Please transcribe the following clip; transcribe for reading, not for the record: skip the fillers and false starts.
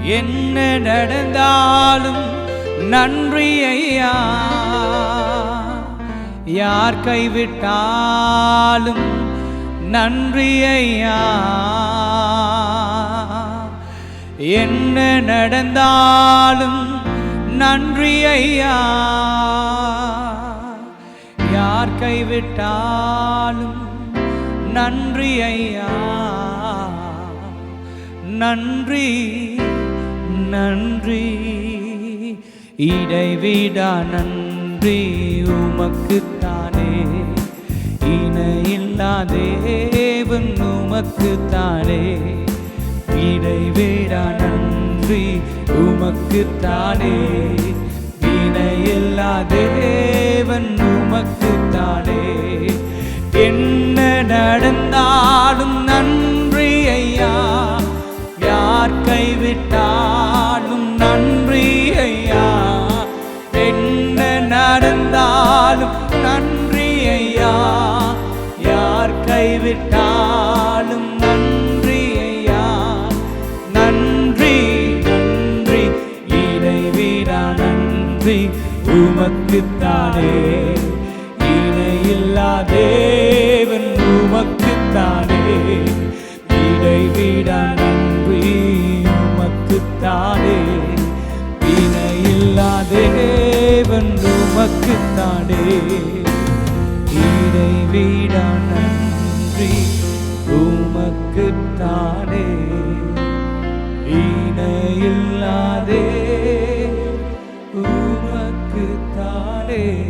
என்ன நடந்தாலும் நன்றி ஐயா. யார் கைவிட்டாலும் நன்றி ஐயா. என்ன நடந்தாலும் நன்றி ஐயா. யார் கைவிட்டாலும் நன்றி ஐயா. நன்றி நன்றி இடைவிடா நன்றி உமக்குத்தானே. இணையில்லா தேவன் உமக்குத்தானே. இடைவிடா நன்றி உமக்குத்தானே. இணையில்லா தேவன் உமக்குத்தானே. என்ன நடந்தாலும் நன்றி ஐயா. யார் கைவிட்டாலும் நன்றி ஐயா. என்ன நடந்தாலும் நன்றி ஐயா. யார் கைவிட்டாலும் நன்றி ஐயா. நன்றி நன்றி இடைவிடா நன்றி உமக்குத்தானே. இணையில்லா தேவன் உமக்குத்தானே. இடைவிடா நன்றி உமக்குத்தானே. இணையில்லா தேவன் உமக்குத்தானே. இடைவிடா நன்றி உமக்குத்தானே. இணையில்லா தேவன் உமக்குத்தானே.